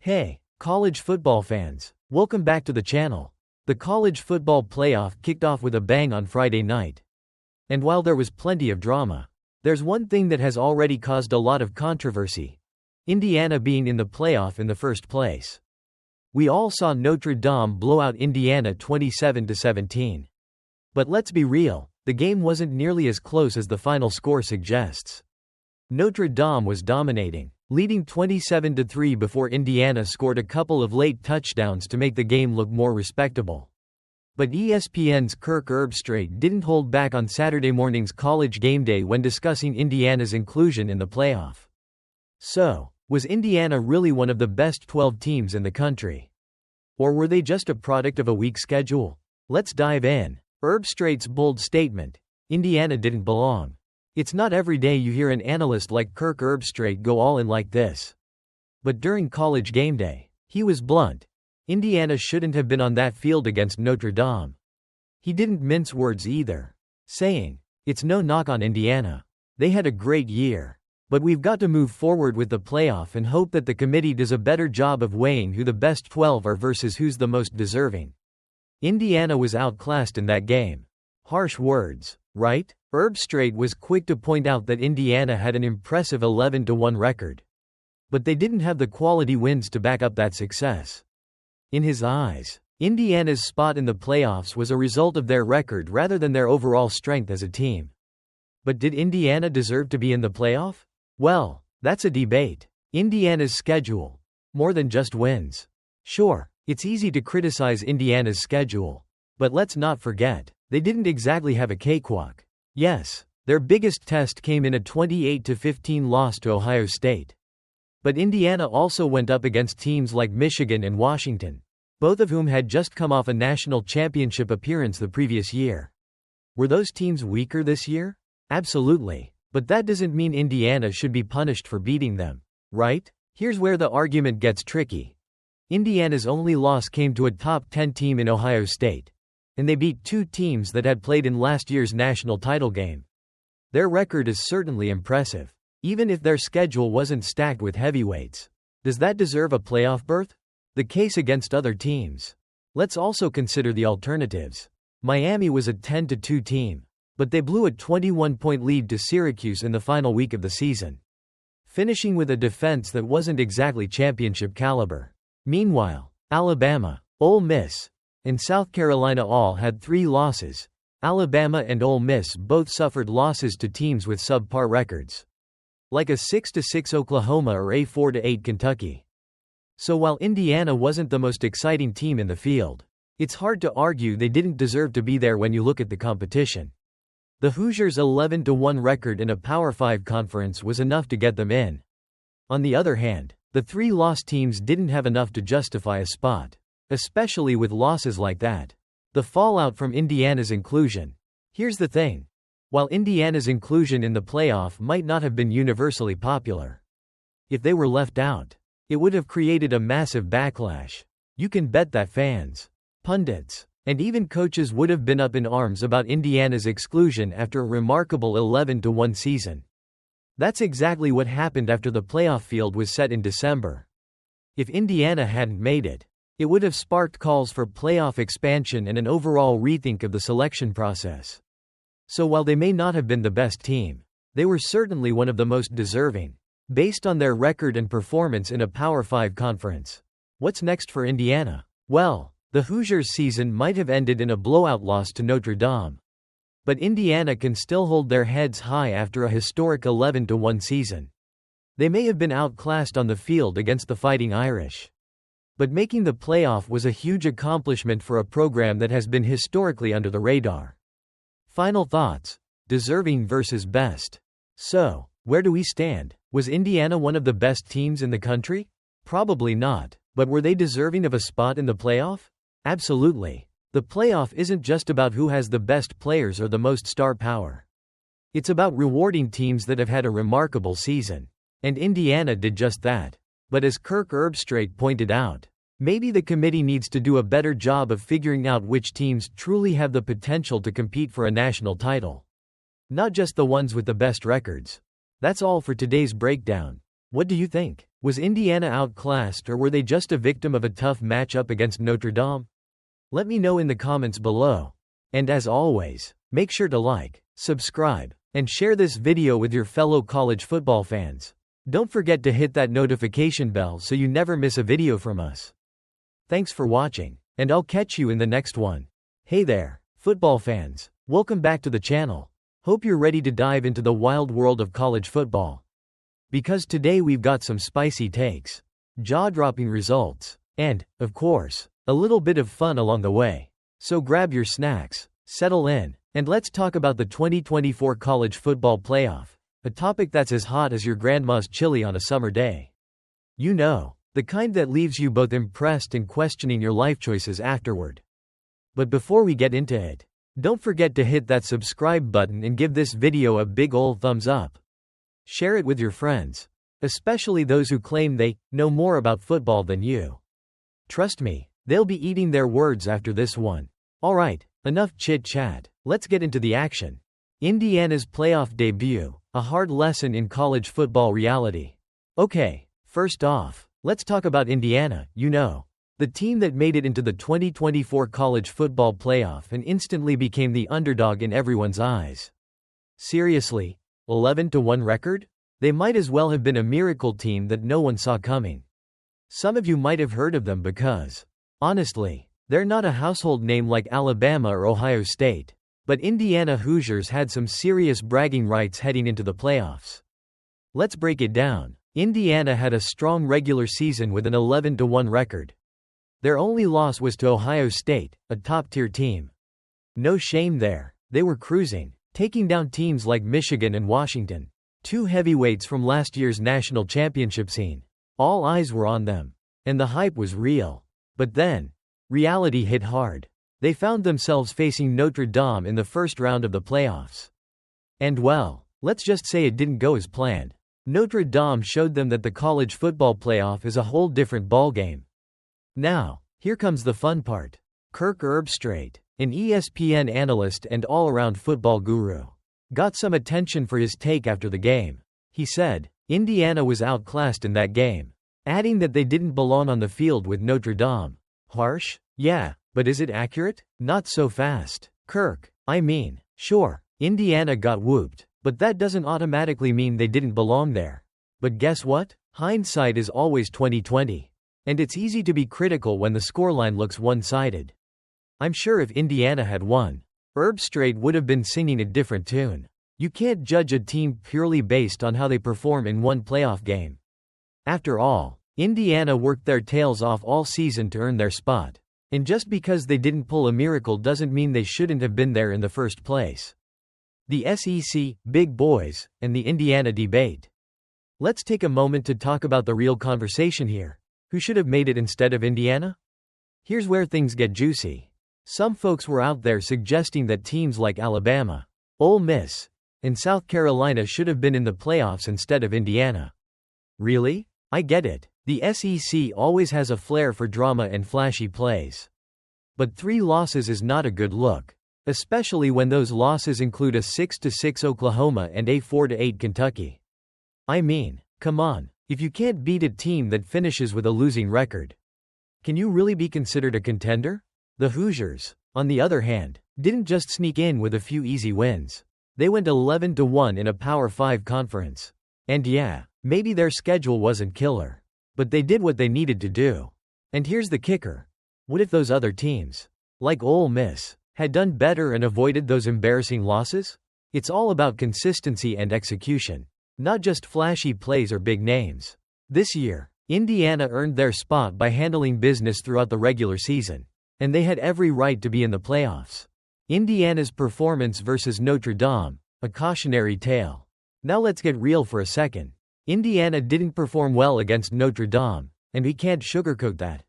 Hey, college football fans, welcome back to the channel. The college football playoff kicked off with a bang on Friday night. And while there was plenty of drama, there's one thing that has already caused a lot of controversy: Indiana being in the playoff in the first place. We all saw Notre Dame blow out Indiana 27-17. But let's be real, the game wasn't nearly as close as the final score suggests. Notre Dame was dominating, leading 27-3 before Indiana scored a couple of late touchdowns to make the game look more respectable. But ESPN's Kirk Herbstreit didn't hold back on Saturday morning's College Game Day when discussing Indiana's inclusion in the playoff. So, was Indiana really one of the best 12 teams in the country? Or were they just a product of a weak schedule? Let's dive in. Herbstreit's bold statement: Indiana didn't belong. It's not every day you hear an analyst like Kirk Herbstreit go all in like this. But during College Game Day, he was blunt. Indiana shouldn't have been on that field against Notre Dame. He didn't mince words either, saying, "It's no knock on Indiana. They had a great year. But we've got to move forward with the playoff and hope that the committee does a better job of weighing who the best 12 are versus who's the most deserving." Indiana was outclassed in that game. Harsh words, right? Herbstreit was quick to point out that Indiana had an impressive 11-1 record. But they didn't have the quality wins to back up that success. In his eyes, Indiana's spot in the playoffs was a result of their record rather than their overall strength as a team. But did Indiana deserve to be in the playoff? Well, that's a debate. Indiana's schedule, more than just wins. Sure, it's easy to criticize Indiana's schedule. But let's not forget, they didn't exactly have a cakewalk. Yes, their biggest test came in a 28-15 loss to Ohio State. But Indiana also went up against teams like Michigan and Washington, both of whom had just come off a national championship appearance the previous year. Were those teams weaker this year? Absolutely. But that doesn't mean Indiana should be punished for beating them, right? Here's where the argument gets tricky. Indiana's only loss came to a top 10 team in Ohio State, and they beat two teams that had played in last year's national title game. Their record is certainly impressive, even if their schedule wasn't stacked with heavyweights. Does that deserve a playoff berth? The case against other teams. Let's also consider the alternatives. Miami was a 10-2 team, but they blew a 21-point lead to Syracuse in the final week of the season, finishing with a defense that wasn't exactly championship caliber. Meanwhile, Alabama, Ole Miss, and South Carolina all had 3 losses. Alabama and Ole Miss both suffered losses to teams with subpar records, like a 6-6 Oklahoma or a 4-8 Kentucky. So while Indiana wasn't the most exciting team in the field, it's hard to argue they didn't deserve to be there when you look at the competition. The Hoosiers' 11-1 record in a Power 5 conference was enough to get them in. On the other hand, the 3 loss teams didn't have enough to justify a spot, especially with losses like that. The fallout from Indiana's inclusion. Here's the thing. While Indiana's inclusion in the playoff might not have been universally popular, if they were left out, it would have created a massive backlash. You can bet that fans, pundits, and even coaches would have been up in arms about Indiana's exclusion after a remarkable 11-1 season. That's exactly what happened after the playoff field was set in December. If Indiana hadn't made it, it would have sparked calls for playoff expansion and an overall rethink of the selection process. So while they may not have been the best team, they were certainly one of the most deserving, based on their record and performance in a Power 5 conference. What's next for Indiana? Well, the Hoosiers' season might have ended in a blowout loss to Notre Dame. But Indiana can still hold their heads high after a historic 11-1 season. They may have been outclassed on the field against the Fighting Irish, but making the playoff was a huge accomplishment for a program that has been historically under the radar. Final thoughts: deserving versus best. So, where do we stand? Was Indiana one of the best teams in the country? Probably not, but were they deserving of a spot in the playoff? Absolutely. The playoff isn't just about who has the best players or the most star power. It's about rewarding teams that have had a remarkable season. And Indiana did just that. But as Kirk Herbstreit pointed out, maybe the committee needs to do a better job of figuring out which teams truly have the potential to compete for a national title, not just the ones with the best records. That's all for today's breakdown. What do you think? Was Indiana outclassed, or were they just a victim of a tough matchup against Notre Dame? Let me know in the comments below. And as always, make sure to like, subscribe, and share this video with your fellow college football fans. Don't forget to hit that notification bell so you never miss a video from us. Thanks for watching, and I'll catch you in the next one. Hey there, football fans. Welcome back to the channel. Hope you're ready to dive into the wild world of college football. Because today we've got some spicy takes, jaw-dropping results, and, of course, a little bit of fun along the way. So grab your snacks, settle in, and let's talk about the 2024 College Football Playoff, a topic that's as hot as your grandma's chili on a summer day. You know, the kind that leaves you both impressed and questioning your life choices afterward. But before we get into it, don't forget to hit that subscribe button and give this video a big ol' thumbs up. Share it with your friends, especially those who claim they know more about football than you. Trust me, they'll be eating their words after this one. Alright, enough chit-chat, let's get into the action. Indiana's playoff debut, a hard lesson in college football reality. Okay, first off, let's talk about Indiana, the team that made it into the 2024 College Football Playoff and instantly became the underdog in everyone's eyes. Seriously, 11-1 record? They might as well have been a miracle team that no one saw coming. Some of you might have heard of them because, honestly, they're not a household name like Alabama or Ohio State. But Indiana Hoosiers had some serious bragging rights heading into the playoffs. Let's break it down. Indiana had a strong regular season with an 11-1 record. Their only loss was to Ohio State, a top-tier team. No shame there. They were cruising, taking down teams like Michigan and Washington, two heavyweights from last year's national championship scene. All eyes were on them, and the hype was real. But then, reality hit hard. They found themselves facing Notre Dame in the first round of the playoffs. And well, let's just say it didn't go as planned. Notre Dame showed them that the college football playoff is a whole different ballgame. Now, here comes the fun part. Kirk Herbstreit, an ESPN analyst and all-around football guru, got some attention for his take after the game. He said, Indiana was outclassed in that game, adding that they didn't belong on the field with Notre Dame. Harsh? Yeah, but is it accurate? Not so fast. Kirk, sure, Indiana got whooped, but that doesn't automatically mean they didn't belong there. But guess what? Hindsight is always 20/20. And it's easy to be critical when the scoreline looks one-sided. I'm sure if Indiana had won, Herbstreit would have been singing a different tune. You can't judge a team purely based on how they perform in one playoff game. After all, Indiana worked their tails off all season to earn their spot. And just because they didn't pull a miracle doesn't mean they shouldn't have been there in the first place. The SEC, big boys, and the Indiana debate. Let's take a moment to talk about the real conversation here. Who should have made it instead of Indiana? Here's where things get juicy. Some folks were out there suggesting that teams like Alabama, Ole Miss, and South Carolina should have been in the playoffs instead of Indiana. Really? I get it. The SEC always has a flair for drama and flashy plays. But 3 losses is not a good look, especially when those losses include a 6-6 Oklahoma and a 4-8 Kentucky. Come on. If you can't beat a team that finishes with a losing record, can you really be considered a contender? The Hoosiers, on the other hand, didn't just sneak in with a few easy wins. They went 11-1 in a Power 5 conference. And yeah, maybe their schedule wasn't killer, but they did what they needed to do. And here's the kicker. What if those other teams, like Ole Miss, had done better and avoided those embarrassing losses? It's all about consistency and execution. Not just flashy plays or big names. This year, Indiana earned their spot by handling business throughout the regular season, and they had every right to be in the playoffs. Indiana's performance versus Notre Dame, a cautionary tale. Now let's get real for a second. Indiana didn't perform well against Notre Dame, and we can't sugarcoat that.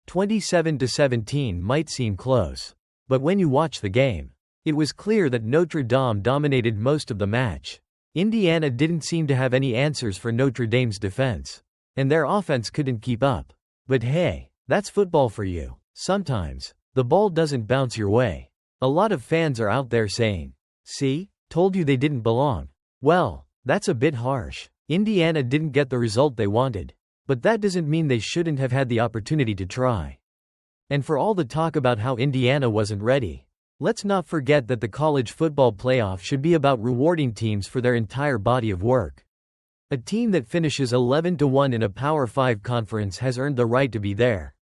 27-17 might seem close, but when you watch the game, it was clear that Notre Dame dominated most of the match. Indiana didn't seem to have any answers for Notre Dame's defense, and their offense couldn't keep up. But hey, that's football for you. Sometimes, the ball doesn't bounce your way. A lot of fans are out there saying, "See, told you they didn't belong." Well, that's a bit harsh. Indiana didn't get the result they wanted. But that doesn't mean they shouldn't have had the opportunity to try. And for all the talk about how Indiana wasn't ready, let's not forget that the college football playoff should be about rewarding teams for their entire body of work. A team that finishes 11-1 in a Power 5 conference has earned the right to be there.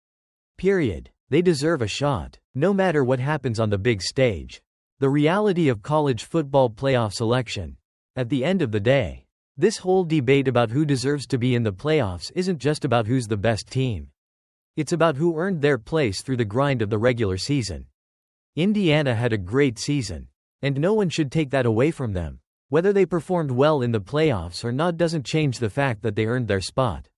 Period. They deserve a shot, no matter what happens on the big stage. The reality of college football playoff selection. At the end of the day, this whole debate about who deserves to be in the playoffs isn't just about who's the best team. It's about who earned their place through the grind of the regular season. Indiana had a great season, and no one should take that away from them. Whether they performed well in the playoffs or not doesn't change the fact that they earned their spot.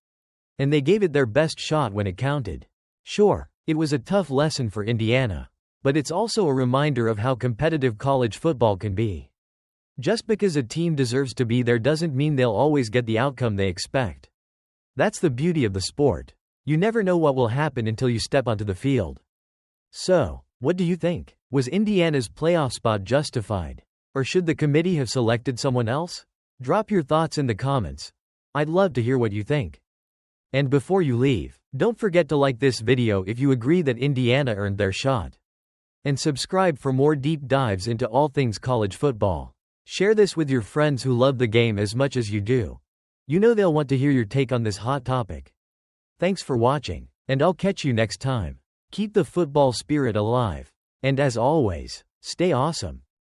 And they gave it their best shot when it counted. Sure, it was a tough lesson for Indiana, but it's also a reminder of how competitive college football can be. Just because a team deserves to be there doesn't mean they'll always get the outcome they expect. That's the beauty of the sport. You never know what will happen until you step onto the field. So, what do you think? Was Indiana's playoff spot justified? Or should the committee have selected someone else? Drop your thoughts in the comments. I'd love to hear what you think. And before you leave, don't forget to like this video if you agree that Indiana earned their shot. And subscribe for more deep dives into all things college football. Share this with your friends who love the game as much as you do. You know they'll want to hear your take on this hot topic. Thanks for watching, and I'll catch you next time. Keep the football spirit alive. And as always, stay awesome.